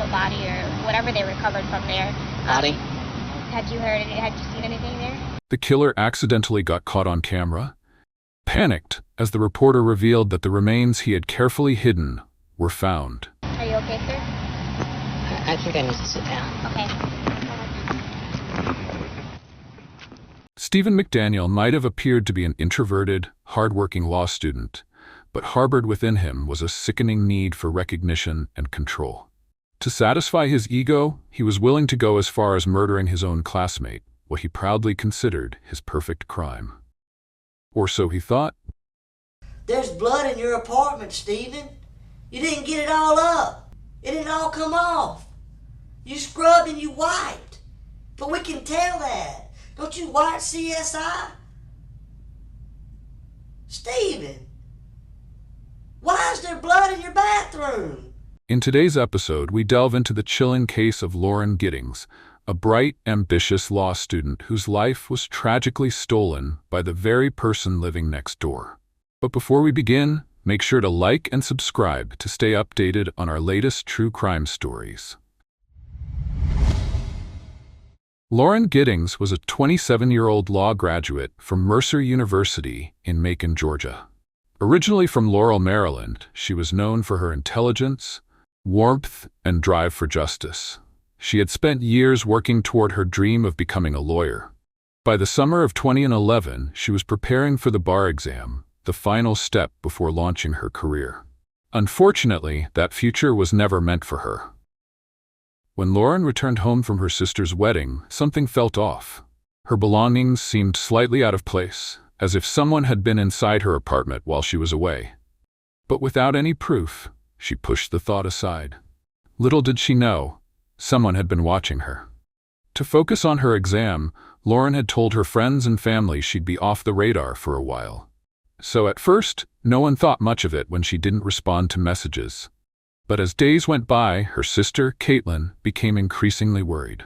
a body or whatever they recovered from there. Body? Had you seen anything there? The killer accidentally got caught on camera, panicked as the reporter revealed that the remains he had carefully hidden were found. Are you okay, sir? I think I need to sit down. Okay. Stephen McDaniel might have appeared to be an introverted, hard-working law student, but harbored within him was a sickening need for recognition and control. To satisfy his ego, he was willing to go as far as murdering his own classmate, what he proudly considered his perfect crime. Or so he thought. There's blood in your apartment, Stephen. You didn't get it all up. It didn't all come off. You scrubbed and you wiped. But we can tell that. Don't you wipe CSI? Stephen, why is there blood in your bathroom? In today's episode, we delve into the chilling case of Lauren Giddings, a bright, ambitious law student whose life was tragically stolen by the very person living next door. But before we begin, make sure to like and subscribe to stay updated on our latest true crime stories. Lauren Giddings was a 27-year-old law graduate from Mercer University in Macon, Georgia. Originally from Laurel, Maryland, she was known for her intelligence, warmth, and drive for justice. She had spent years working toward her dream of becoming a lawyer. By the summer of 2011, she was preparing for the bar exam, the final step before launching her career. Unfortunately, that future was never meant for her. When Lauren returned home from her sister's wedding, something felt off. Her belongings seemed slightly out of place, as if someone had been inside her apartment while she was away. But without any proof, she pushed the thought aside. Little did she know, someone had been watching her. To focus on her exam, Lauren had told her friends and family she'd be off the radar for a while. So at first, no one thought much of it when she didn't respond to messages. But as days went by, her sister, Caitlin, became increasingly worried.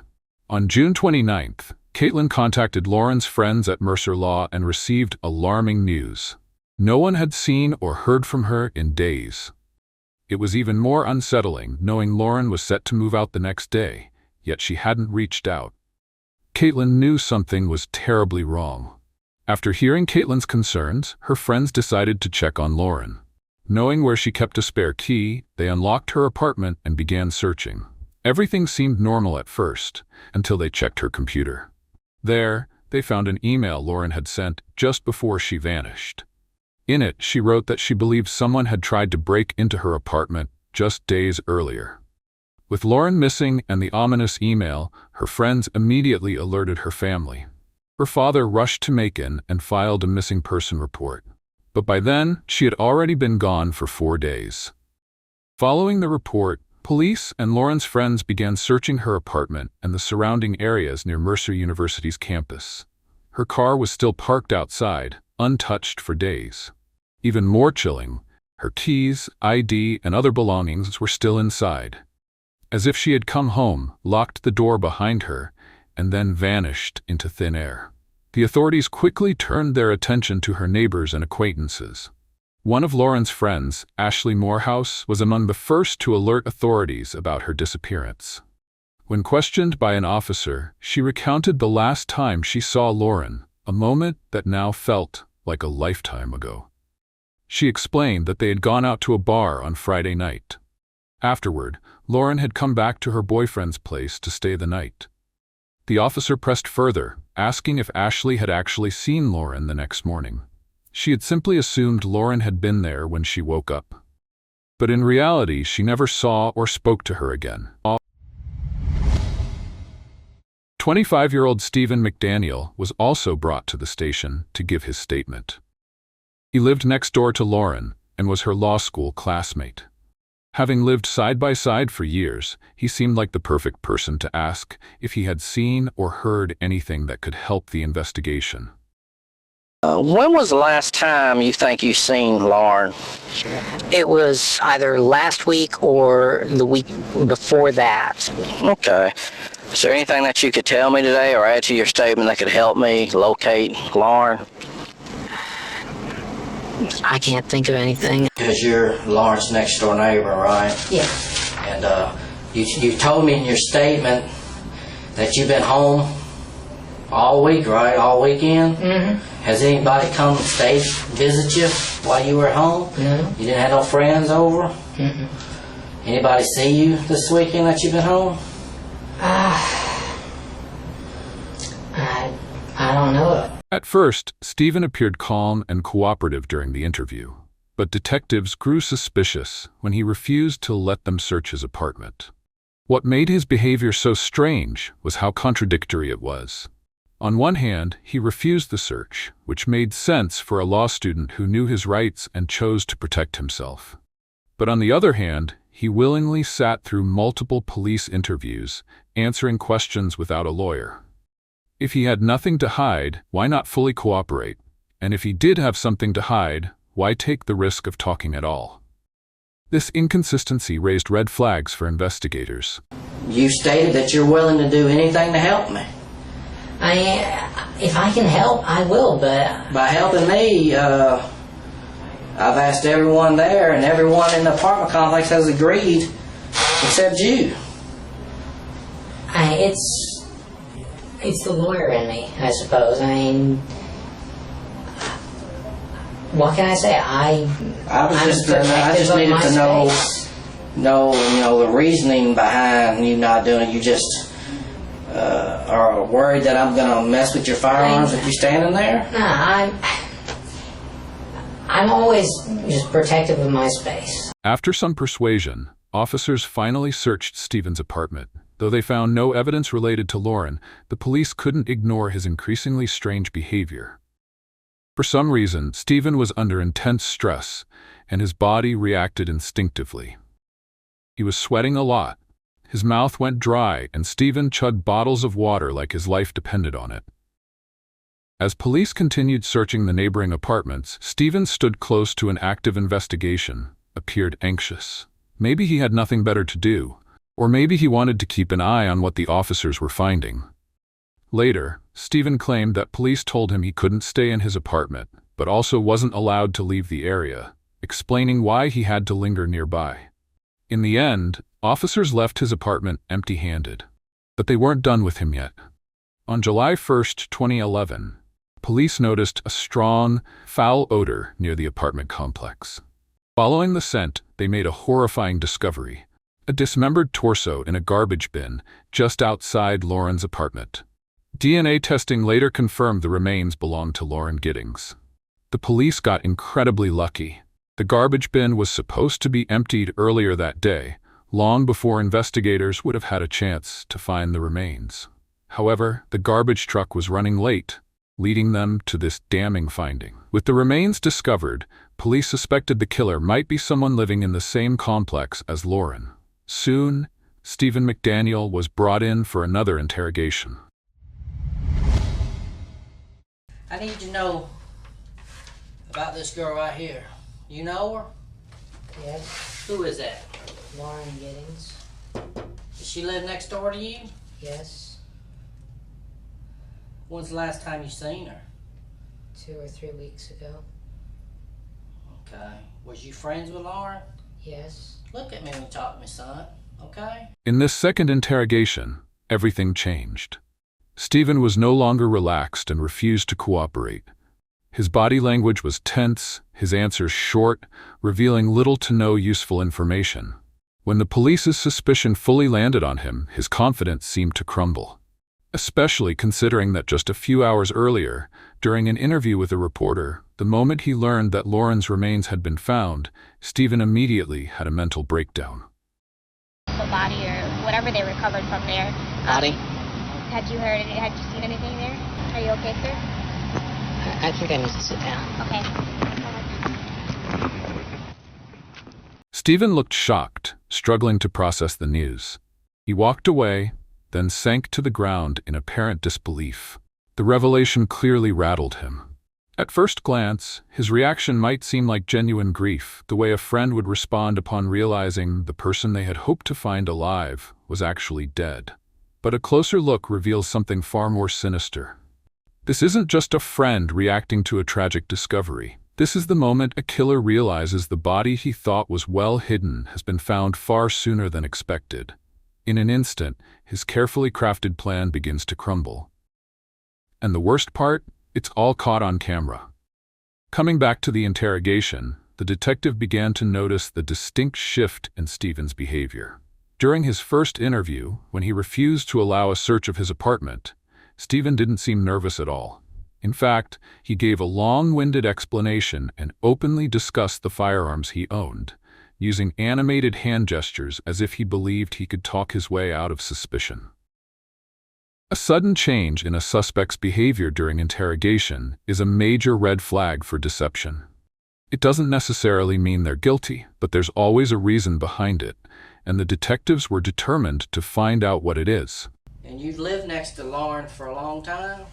On June 29th, Caitlin contacted Lauren's friends at Mercer Law and received alarming news. No one had seen or heard from her in days. It was even more unsettling knowing Lauren was set to move out the next day, yet she hadn't reached out. Caitlin knew something was terribly wrong. After hearing Caitlin's concerns, her friends decided to check on Lauren. Knowing where she kept a spare key, they unlocked her apartment and began searching. Everything seemed normal at first, until they checked her computer. There, they found an email Lauren had sent just before she vanished. In it, she wrote that she believed someone had tried to break into her apartment just days earlier. With Lauren missing and the ominous email, her friends immediately alerted her family. Her father rushed to Macon and filed a missing person report. But by then, she had already been gone for 4 days. Following the report, police and Lauren's friends began searching her apartment and the surrounding areas near Mercer University's campus. Her car was still parked outside, untouched for days. Even more chilling, her keys, ID, and other belongings were still inside. As if she had come home, locked the door behind her, and then vanished into thin air. The authorities quickly turned their attention to her neighbors and acquaintances. One of Lauren's friends, Ashley Morehouse, was among the first to alert authorities about her disappearance. When questioned by an officer, she recounted the last time she saw Lauren, a moment that now felt like a lifetime ago. She explained that they had gone out to a bar on Friday night. Afterward, Lauren had come back to her boyfriend's place to stay the night. The officer pressed further, asking if Ashley had actually seen Lauren the next morning. She had simply assumed Lauren had been there when she woke up. But in reality, she never saw or spoke to her again. 25-year-old Stephen McDaniel was also brought to the station to give his statement. He lived next door to Lauren and was her law school classmate. Having lived side by side for years, he seemed like the perfect person to ask if he had seen or heard anything that could help the investigation. When was the last time you think you seen Lauren? It was either last week or the week before that. Okay. Is there anything that you could tell me today or add to your statement that could help me locate Lauren? I can't think of anything. Because you're Lauren's next door neighbor, right? Yeah. And You told me in your statement that you've been home all week, right? All weekend? Mm-hmm. Has anybody come stay visit you while you were at home? No. You didn't have no friends over? Mm-mm. Anybody see you this weekend that you've been home? I don't know. At first, Stephen appeared calm and cooperative during the interview, but detectives grew suspicious when he refused to let them search his apartment. What made his behavior so strange was how contradictory it was. On one hand, he refused the search, which made sense for a law student who knew his rights and chose to protect himself. But on the other hand, he willingly sat through multiple police interviews, answering questions without a lawyer. If he had nothing to hide, why not fully cooperate? And if he did have something to hide, why take the risk of talking at all? This inconsistency raised red flags for investigators. You stated that you're willing to do anything to help me. If I can help, I will, but... By helping me, I've asked everyone there, and everyone in the apartment complex has agreed, except you. It's the lawyer in me, I suppose. I mean, what can I say? I just needed to know the reasoning behind you not doing it. You just are worried that I'm gonna mess with your firearms if you're standing there? No, I'm always just protective of my space. After some persuasion, officers finally searched Stephen's apartment. Though they found no evidence related to Lauren, the police couldn't ignore his increasingly strange behavior. For some reason, Stephen was under intense stress, and his body reacted instinctively. He was sweating a lot. His mouth went dry, and Stephen chugged bottles of water like his life depended on it. As police continued searching the neighboring apartments, Stephen stood close to an active investigation, appeared anxious. Maybe he had nothing better to do. Or maybe he wanted to keep an eye on what the officers were finding. Later, Stephen claimed that police told him he couldn't stay in his apartment, but also wasn't allowed to leave the area, explaining why he had to linger nearby. In the end, officers left his apartment empty-handed. But they weren't done with him yet. On July 1st, 2011, police noticed a strong, foul odor near the apartment complex. Following the scent, they made a horrifying discovery. A dismembered torso in a garbage bin just outside Lauren's apartment. DNA testing later confirmed the remains belonged to Lauren Giddings. The police got incredibly lucky. The garbage bin was supposed to be emptied earlier that day, long before investigators would have had a chance to find the remains. However, the garbage truck was running late, leading them to this damning finding. With the remains discovered, police suspected the killer might be someone living in the same complex as Lauren. Soon, Stephen McDaniel was brought in for another interrogation. I need to know about this girl right here. You know her? Yes, Who is that? Lauren Giddings. Does she live next door to you? Yes, When's the last time you seen her? 2 or 3 weeks ago. Okay. Was you friends with Lauren? Yes. Look at me when you talk to me, son. Okay? In this second interrogation, everything changed. Stephen was no longer relaxed and refused to cooperate. His body language was tense, his answers short, revealing little to no useful information. When the police's suspicion fully landed on him, his confidence seemed to crumble. Especially considering that just a few hours earlier, during an interview with a reporter, the moment he learned that Lauren's remains had been found, Stephen immediately had a mental breakdown. The body or whatever they recovered from there. Body? Had you seen anything there? Are you okay, sir? I think I need to sit down. Okay. Stephen looked shocked, struggling to process the news. He walked away, then sank to the ground in apparent disbelief. The revelation clearly rattled him. At first glance, his reaction might seem like genuine grief, the way a friend would respond upon realizing the person they had hoped to find alive was actually dead. But a closer look reveals something far more sinister. This isn't just a friend reacting to a tragic discovery. This is the moment a killer realizes the body he thought was well hidden has been found far sooner than expected. In an instant, his carefully crafted plan begins to crumble. And the worst part? It's all caught on camera. Coming back to the interrogation, the detective began to notice the distinct shift in Stephen's behavior. During his first interview, when he refused to allow a search of his apartment, Stephen didn't seem nervous at all. In fact, he gave a long-winded explanation and openly discussed the firearms he owned, using animated hand gestures as if he believed he could talk his way out of suspicion. A sudden change in a suspect's behavior during interrogation is a major red flag for deception. It doesn't necessarily mean they're guilty, but there's always a reason behind it, and the detectives were determined to find out what it is. And you've lived next to Lauren for a long time?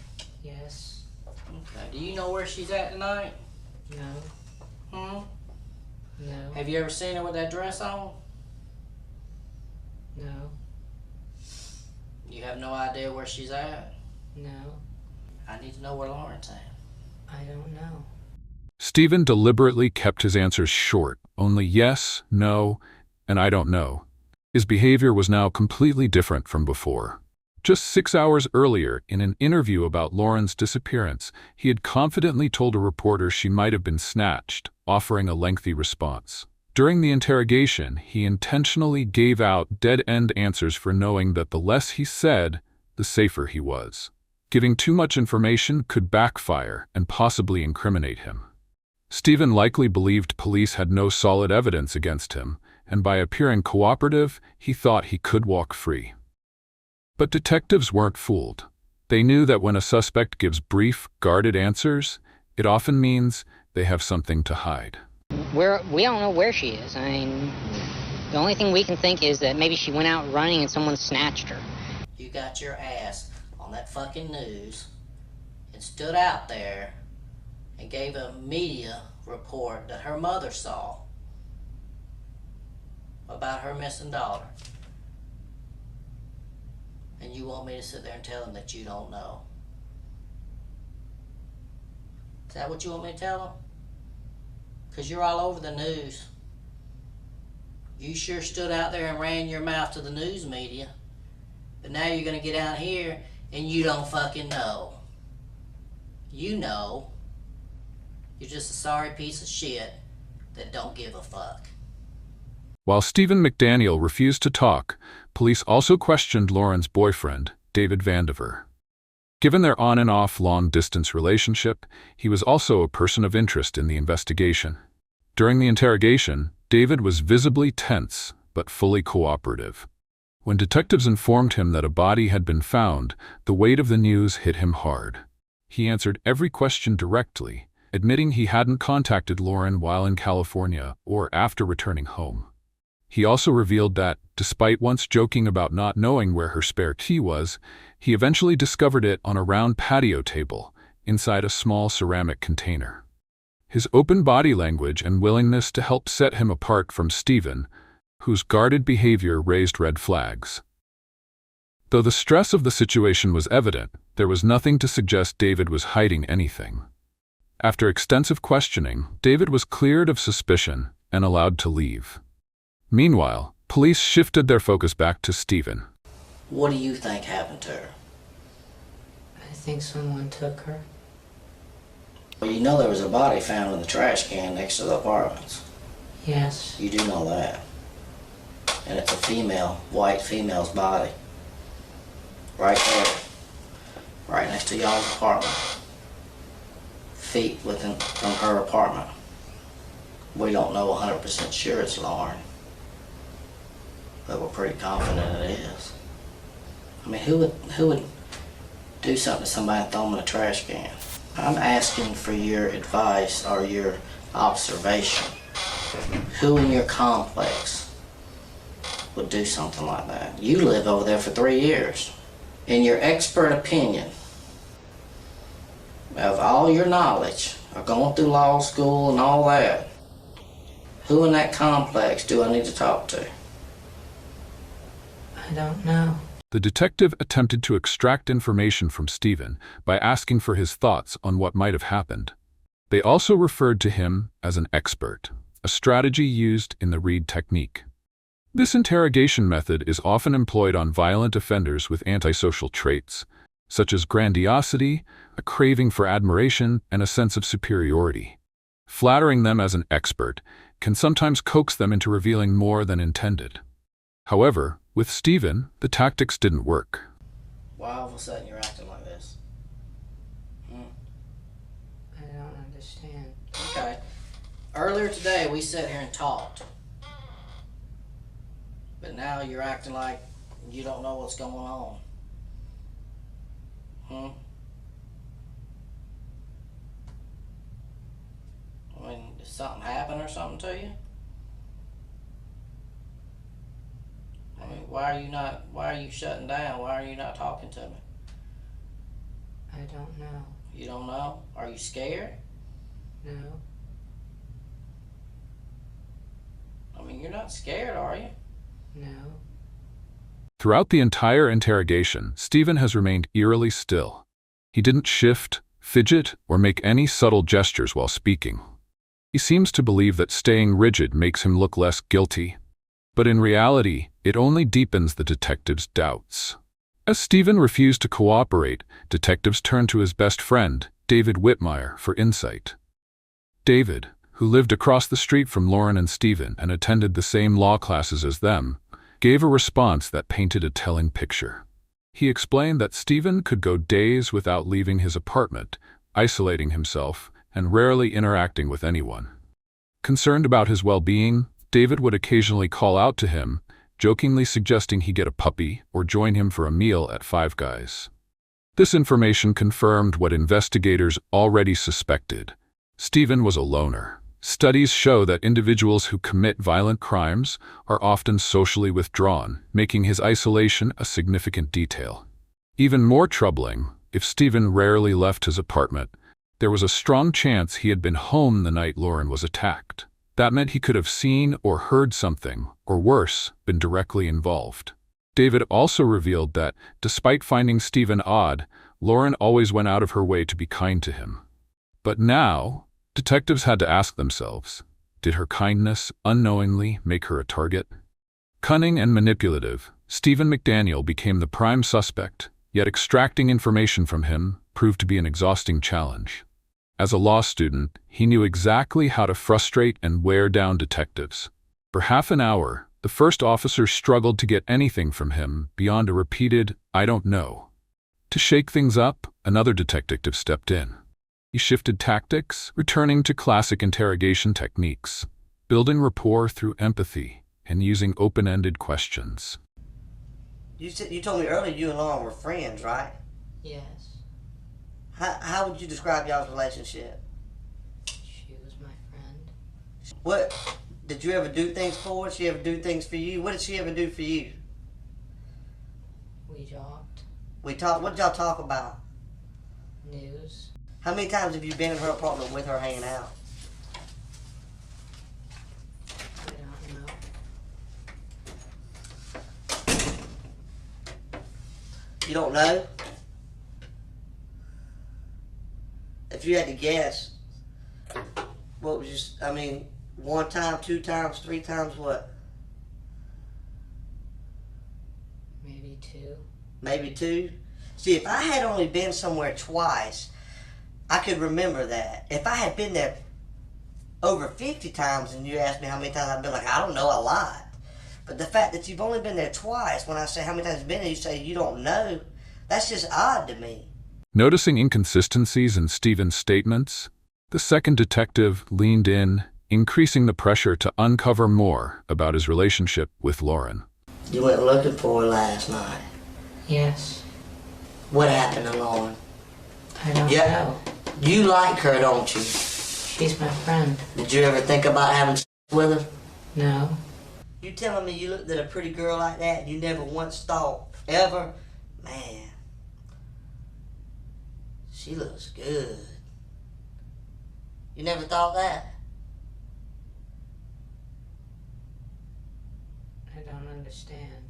Yes. Okay. Do you know where she's at tonight? No. No. Have you ever seen her with that dress on? No. You have no idea where she's at? No. I need to know where Lauren's at. I don't know. Stephen deliberately kept his answers short, only yes, no, and I don't know. His behavior was now completely different from before. Just 6 hours earlier, in an interview about Lauren's disappearance, he had confidently told a reporter she might have been snatched, offering a lengthy response. During the interrogation, he intentionally gave out dead-end answers for knowing that the less he said, the safer he was. Giving too much information could backfire and possibly incriminate him. Stephen likely believed police had no solid evidence against him, and by appearing cooperative, he thought he could walk free. But detectives weren't fooled. They knew that when a suspect gives brief, guarded answers, it often means they have something to hide. We don't know where she is. I mean, the only thing we can think is that maybe she went out running and someone snatched her. You got your ass on that fucking news and stood out there and gave a media report that her mother saw about her missing daughter. And you want me to sit there and tell them that you don't know? Is that what you want me to tell them? Because you're all over the news. You sure stood out there and ran your mouth to the news media. But now you're going to get out here and you don't fucking know. You know. You're just a sorry piece of shit that don't give a fuck. While Stephen McDaniel refused to talk, police also questioned Lauren's boyfriend, David Vandiver. Given their on and off long-distance relationship, he was also a person of interest in the investigation. During the interrogation, David was visibly tense, but fully cooperative. When detectives informed him that a body had been found, the weight of the news hit him hard. He answered every question directly, admitting he hadn't contacted Lauren while in California or after returning home. He also revealed that, despite once joking about not knowing where her spare key was, he eventually discovered it on a round patio table, inside a small ceramic container. His open body language and willingness to help set him apart from Stephen, whose guarded behavior raised red flags. Though the stress of the situation was evident, there was nothing to suggest David was hiding anything. After extensive questioning, David was cleared of suspicion and allowed to leave. Meanwhile, police shifted their focus back to Stephen. What do you think happened to her? I think someone took her. Well, you know there was a body found in the trash can next to the apartments. Yes. You do know that. And it's a female, white female's body. Right there. Right next to y'all's apartment. Feet from her apartment. We don't know 100% sure it's Lauren. But we're pretty confident it is. I mean, who would do something to somebody and throw them in a trash can? I'm asking for your advice or your observation. Who in your complex would do something like that? You lived over there for 3 years. In your expert opinion, of all your knowledge of going through law school and all that, who in that complex do I need to talk to? I don't know. The detective attempted to extract information from Stephen by asking for his thoughts on what might have happened. They also referred to him as an expert, a strategy used in the Reed technique. This interrogation method is often employed on violent offenders with antisocial traits, such as grandiosity, a craving for admiration, and a sense of superiority. Flattering them as an expert can sometimes coax them into revealing more than intended. However, with Stephen, the tactics didn't work. Why all of a sudden you're acting like this? I don't understand. Okay. Earlier today we sat here and talked. But now you're acting like you don't know what's going on. I mean, did something happen or something to you? I mean, why are you shutting down? Why are you not talking to me? I don't know. You don't know? Are you scared? No. I mean, you're not scared, are you? No. Throughout the entire interrogation, Stephen has remained eerily still. He didn't shift, fidget, or make any subtle gestures while speaking. He seems to believe that staying rigid makes him look less guilty, but in reality, it only deepens the detective's doubts. As Stephen refused to cooperate, detectives turned to his best friend, David Whitmire, for insight. David, who lived across the street from Lauren and Stephen and attended the same law classes as them, gave a response that painted a telling picture. He explained that Stephen could go days without leaving his apartment, isolating himself, and rarely interacting with anyone. Concerned about his well-being, David would occasionally call out to him, jokingly suggesting he get a puppy or join him for a meal at Five Guys. This information confirmed what investigators already suspected. Stephen was a loner. Studies show that individuals who commit violent crimes are often socially withdrawn, making his isolation a significant detail. Even more troubling, if Stephen rarely left his apartment, there was a strong chance he had been home the night Lauren was attacked. That meant he could have seen or heard something, or worse, been directly involved. David also revealed that, despite finding Stephen odd, Lauren always went out of her way to be kind to him. But now, detectives had to ask themselves, did her kindness unknowingly make her a target? Cunning and manipulative, Stephen McDaniel became the prime suspect, yet extracting information from him proved to be an exhausting challenge. As a law student, he knew exactly how to frustrate and wear down detectives. For half an hour, the first officer struggled to get anything from him beyond a repeated, "I don't know." To shake things up, another detective stepped in. He shifted tactics, returning to classic interrogation techniques, building rapport through empathy and using open-ended questions. You told me earlier you and Lauren were friends, right? Yes. How would you describe y'all's relationship? She was my friend. What did you ever do things for her? Did she ever do things for you? What did she ever do for you? We talked. What did y'all talk about? News. How many times have you been in her apartment with her hanging out? I don't know. You don't know? If you had to guess, what was just, one time, two times, three times, what? Maybe two. Maybe two? See, if I had only been somewhere twice, I could remember that. If I had been there over 50 times and you asked me how many times, I'd be like, I don't know, a lot. But the fact that you've only been there twice, when I say how many times you've been there, you say you don't know, that's just odd to me. Noticing inconsistencies in Stephen's statements, the second detective leaned in, increasing the pressure to uncover more about his relationship with Lauren. You went looking for her last night. Yes. What happened to Lauren? I don't know. You like her, don't you? She's my friend. Did you ever think about having sex with her? No. You telling me you looked at a pretty girl like that and you never once thought, ever, man, she looks good. You never thought that? I don't understand.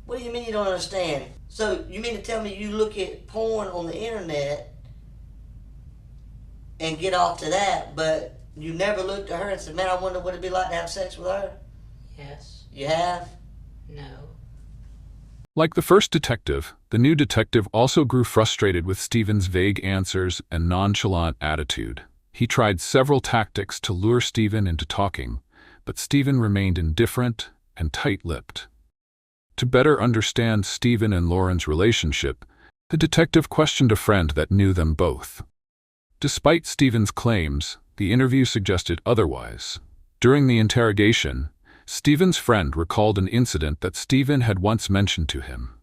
What do you mean you don't understand? So you mean to tell me you look at porn on the internet and get off to that, but You never looked at her and said, man, I wonder what it'd be like to have sex with her? Yes. You have? No. Like the first detective, the new detective also grew frustrated with Stephen's vague answers and nonchalant attitude. He tried several tactics to lure Stephen into talking, but Stephen remained indifferent and tight-lipped. To better understand Stephen and Lauren's relationship, the detective questioned a friend that knew them both. Despite Stephen's claims, the interview suggested otherwise. During the interrogation, Stephen's friend recalled an incident that Stephen had once mentioned to him.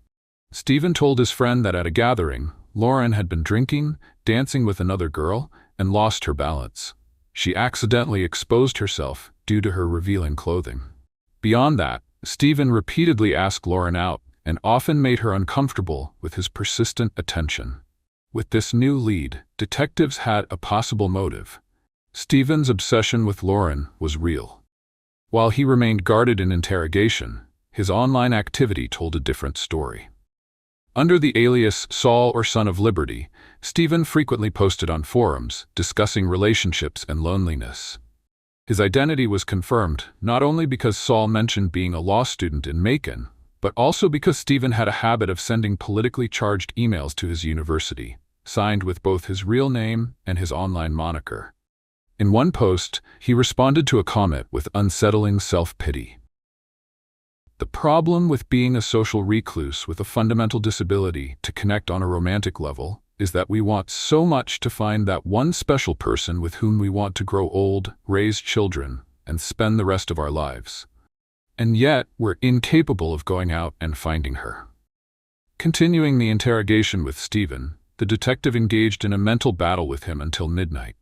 Stephen told his friend that at a gathering, Lauren had been drinking, dancing with another girl, and lost her balance. She accidentally exposed herself due to her revealing clothing. Beyond that, Stephen repeatedly asked Lauren out and often made her uncomfortable with his persistent attention. With this new lead, detectives had a possible motive. Stephen's obsession with Lauren was real. While he remained guarded in interrogation, his online activity told a different story. Under the alias Saul or Son of Liberty, Stephen frequently posted on forums discussing relationships and loneliness. His identity was confirmed not only because Saul mentioned being a law student in Macon, but also because Stephen had a habit of sending politically charged emails to his university, signed with both his real name and his online moniker. In one post, he responded to a comment with unsettling self-pity. The problem with being a social recluse with a fundamental disability to connect on a romantic level is that we want so much to find that one special person with whom we want to grow old, raise children, and spend the rest of our lives. And yet, we're incapable of going out and finding her. Continuing the interrogation with Stephen, the detective engaged in a mental battle with him until midnight.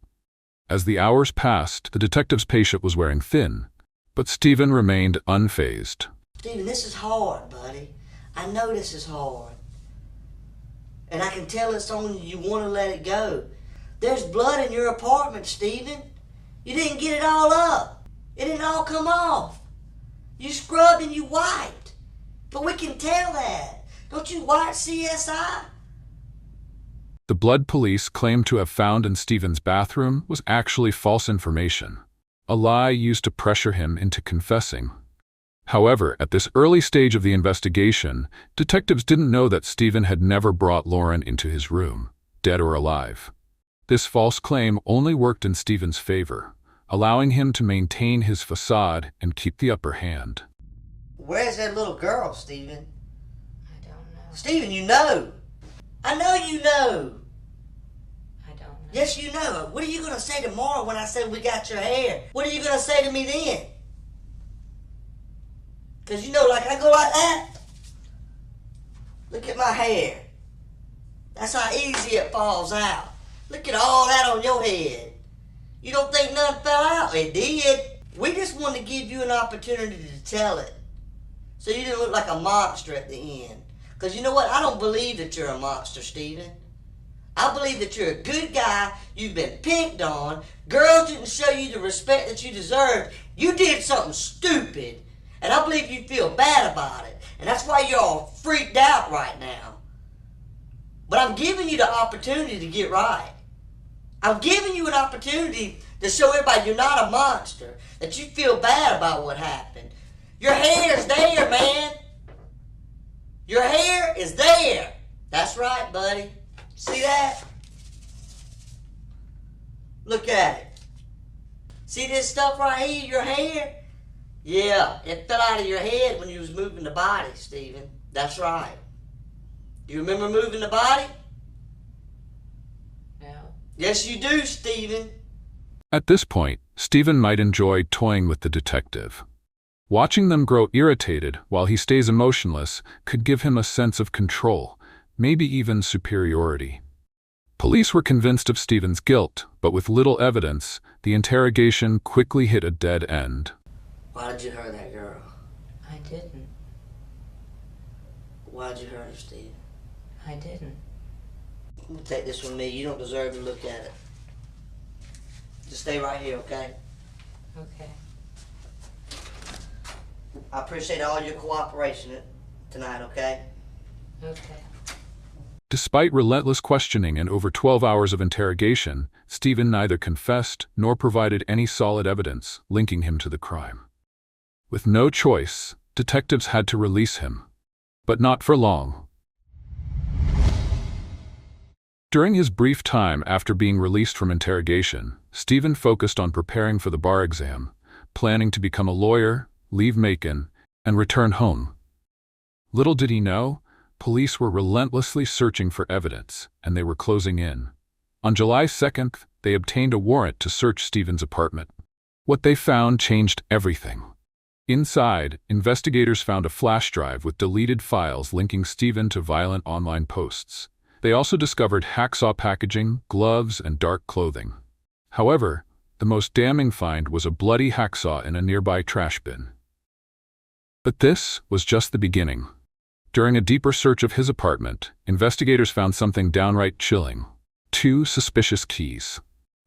As the hours passed, the detective's patience was wearing thin, but Stephen remained unfazed. Stephen, this is hard, buddy. I know this is hard. And I can tell it's on you. You want to let it go. There's blood in your apartment, Stephen. You didn't get it all up. It didn't all come off. You scrubbed and you wiped. But we can tell that. Don't you wipe CSI? The blood police claimed to have found in Stephen's bathroom was actually false information, a lie used to pressure him into confessing. However, at this early stage of the investigation, detectives didn't know that Stephen had never brought Lauren into his room, dead or alive. This false claim only worked in Stephen's favor, allowing him to maintain his facade and keep the upper hand. Where's that little girl, Stephen? I don't know. Stephen, you know. I know you know. I don't know. Yes, you know. What are you going to say tomorrow when I say we got your hair? What are you going to say to me then? Because you know, like I go like that. Look at my hair. That's how easy it falls out. Look at all that on your head. You don't think nothing fell out? It did. We just wanted to give you an opportunity to tell it. So you didn't look like a monster at the end. Because you know what? I don't believe that you're a monster, Stephen. I believe that you're a good guy. You've been picked on. Girls didn't show you the respect that you deserved. You did something stupid. And I believe you feel bad about it. And that's why you're all freaked out right now. But I'm giving you the opportunity to get right. I'm giving you an opportunity to show everybody you're not a monster. That you feel bad about what happened. Your hair's there, man. Your hair is there. That's right, buddy. See that? Look at it. See this stuff right here, your hair? Yeah, it fell out of your head when you was moving the body, Stephen. That's right. You remember moving the body? No. Yes, you do, Stephen. At this point, Stephen might enjoy toying with the detective. Watching them grow irritated while he stays emotionless could give him a sense of control, maybe even superiority. Police were convinced of Stephen's guilt, but with little evidence, the interrogation quickly hit a dead end. Why did you hurt that girl? I didn't. Why did you hurt her, Steve? I didn't. You take this from me. You don't deserve to look at it. Just stay right here, okay? Okay. I appreciate all your cooperation tonight, okay? Okay. Despite relentless questioning and over 12 hours of interrogation, Stephen neither confessed nor provided any solid evidence linking him to the crime. With no choice, detectives had to release him. But not for long. During his brief time after being released from interrogation, Stephen focused on preparing for the bar exam, planning to become a lawyer, leave Macon, and return home. Little did he know, police were relentlessly searching for evidence, and they were closing in. On July 2nd, they obtained a warrant to search Stephen's apartment. What they found changed everything. Inside, investigators found a flash drive with deleted files linking Stephen to violent online posts. They also discovered hacksaw packaging, gloves, and dark clothing. However, the most damning find was a bloody hacksaw in a nearby trash bin. But this was just the beginning. During a deeper search of his apartment, investigators found something downright chilling: 2 suspicious keys.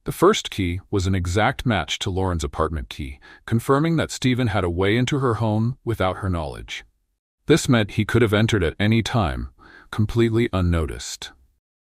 The first key was an exact match to Lauren's apartment key, confirming that Stephen had a way into her home without her knowledge. This meant he could have entered at any time, completely unnoticed.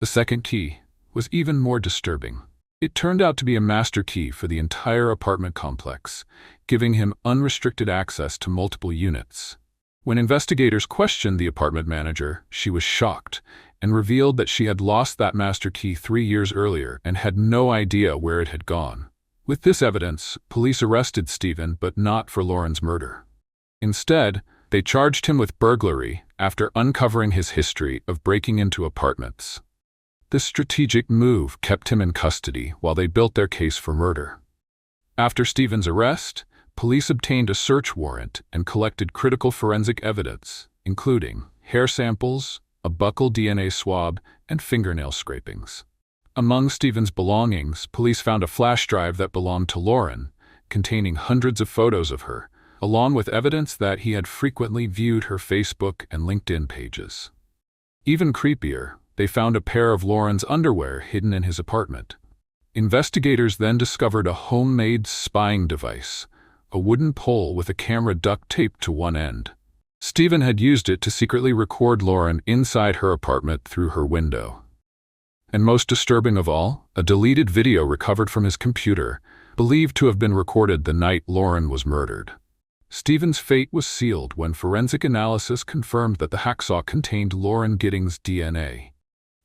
The second key was even more disturbing. It turned out to be a master key for the entire apartment complex, giving him unrestricted access to multiple units. When investigators questioned the apartment manager, she was shocked and revealed that she had lost that master key 3 years earlier and had no idea where it had gone. With this evidence, police arrested Stephen, but not for Lauren's murder. Instead, they charged him with burglary after uncovering his history of breaking into apartments. This strategic move kept him in custody while they built their case for murder. After Stephen's arrest, police obtained a search warrant and collected critical forensic evidence, including hair samples, a buccal DNA swab, and fingernail scrapings. Among Stephen's belongings, police found a flash drive that belonged to Lauren, containing hundreds of photos of her, along with evidence that he had frequently viewed her Facebook and LinkedIn pages. Even creepier, they found a pair of Lauren's underwear hidden in his apartment. Investigators then discovered a homemade spying device, a wooden pole with a camera duct taped to one end. Stephen had used it to secretly record Lauren inside her apartment through her window. And most disturbing of all, a deleted video recovered from his computer, believed to have been recorded the night Lauren was murdered. Stephen's fate was sealed when forensic analysis confirmed that the hacksaw contained Lauren Giddings' DNA.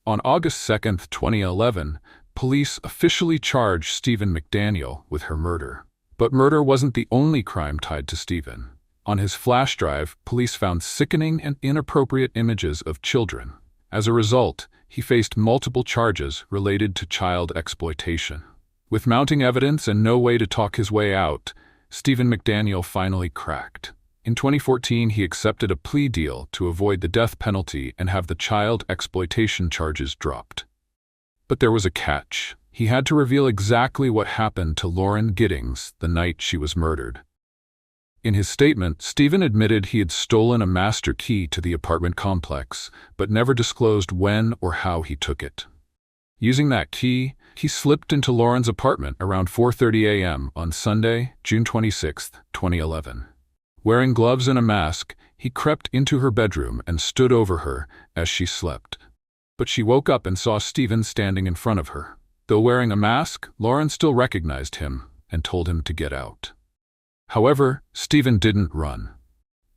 On August 2, 2011, police officially charged Stephen McDaniel with her murder. But murder wasn't the only crime tied to Stephen. On his flash drive, police found sickening and inappropriate images of children. As a result, he faced multiple charges related to child exploitation. With mounting evidence and no way to talk his way out, Stephen McDaniel finally cracked. In 2014, he accepted a plea deal to avoid the death penalty and have the child exploitation charges dropped. But there was a catch. He had to reveal exactly what happened to Lauren Giddings the night she was murdered. In his statement, Stephen admitted he had stolen a master key to the apartment complex, but never disclosed when or how he took it. Using that key, he slipped into Lauren's apartment around 4:30 a.m. on Sunday, June 26, 2011. Wearing gloves and a mask, he crept into her bedroom and stood over her as she slept. But she woke up and saw Stephen standing in front of her. Though wearing a mask, Lauren still recognized him and told him to get out. However, Stephen didn't run.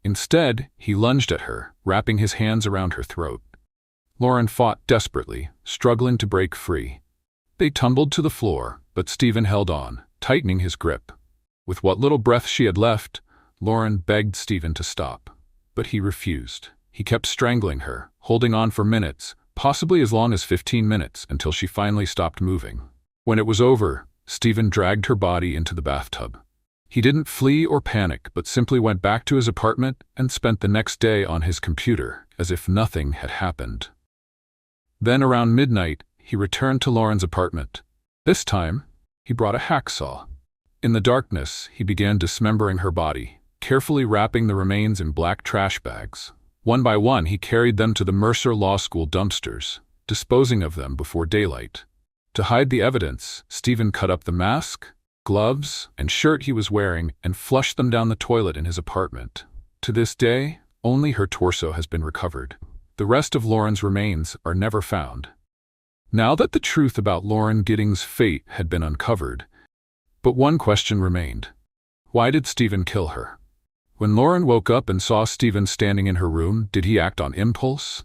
Instead, he lunged at her, wrapping his hands around her throat. Lauren fought desperately, struggling to break free. They tumbled to the floor, but Stephen held on, tightening his grip. With what little breath she had left, Lauren begged Stephen to stop. But he refused. He kept strangling her, holding on for minutes, possibly as long as 15 minutes, until she finally stopped moving. When it was over, Stephen dragged her body into the bathtub. He didn't flee or panic, but simply went back to his apartment and spent the next day on his computer, as if nothing had happened. Then around midnight, he returned to Lauren's apartment. This time, he brought a hacksaw. In the darkness, he began dismembering her body, carefully wrapping the remains in black trash bags. One by one, he carried them to the Mercer Law School dumpsters, disposing of them before daylight. To hide the evidence, Stephen cut up the mask, gloves, and shirt he was wearing and flushed them down the toilet in his apartment. To this day, only her torso has been recovered. The rest of Lauren's remains are never found. Now that the truth about Lauren Giddings' fate had been uncovered, but one question remained. Why did Stephen kill her? When Lauren woke up and saw Stephen standing in her room, did he act on impulse?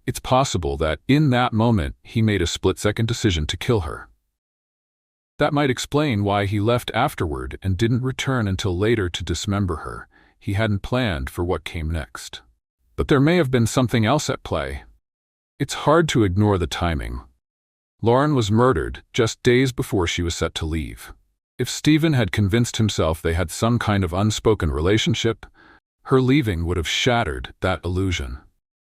It's possible that, in that moment, he made a split-second decision to kill her. That might explain why he left afterward and didn't return until later to dismember her. He hadn't planned for what came next. But there may have been something else at play. It's hard to ignore the timing. Lauren was murdered just days before she was set to leave. If Stephen had convinced himself they had some kind of unspoken relationship, her leaving would have shattered that illusion.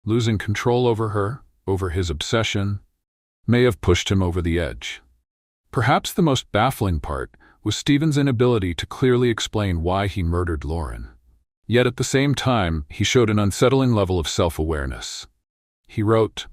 Losing control over her, over his obsession, may have pushed him over the edge. Perhaps the most baffling part was Stephen's inability to clearly explain why he murdered Lauren. Yet at the same time, he showed an unsettling level of self-awareness. He wrote,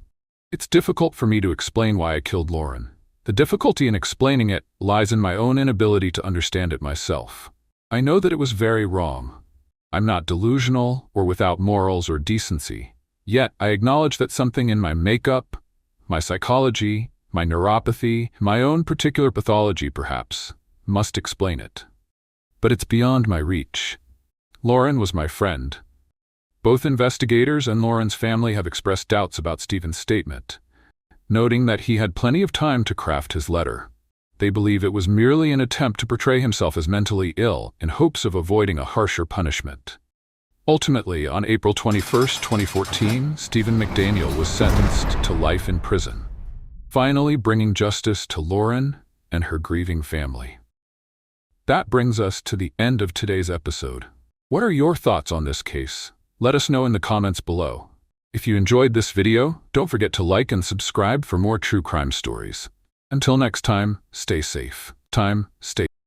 "It's difficult for me to explain why I killed Lauren. The difficulty in explaining it lies in my own inability to understand it myself. I know that it was very wrong. I'm not delusional or without morals or decency. Yet I acknowledge that something in my makeup, my psychology, my neuropathy, my own particular pathology perhaps, must explain it. But it's beyond my reach. Lauren was my friend." Both investigators and Lauren's family have expressed doubts about Stephen's statement, noting that he had plenty of time to craft his letter. They believe it was merely an attempt to portray himself as mentally ill in hopes of avoiding a harsher punishment. Ultimately, on April 21, 2014, Stephen McDaniel was sentenced to life in prison, finally bringing justice to Lauren and her grieving family. That brings us to the end of today's episode. What are your thoughts on this case? Let us know in the comments below. If you enjoyed this video, don't forget to like and subscribe for more true crime stories. Until next time, stay safe. Stay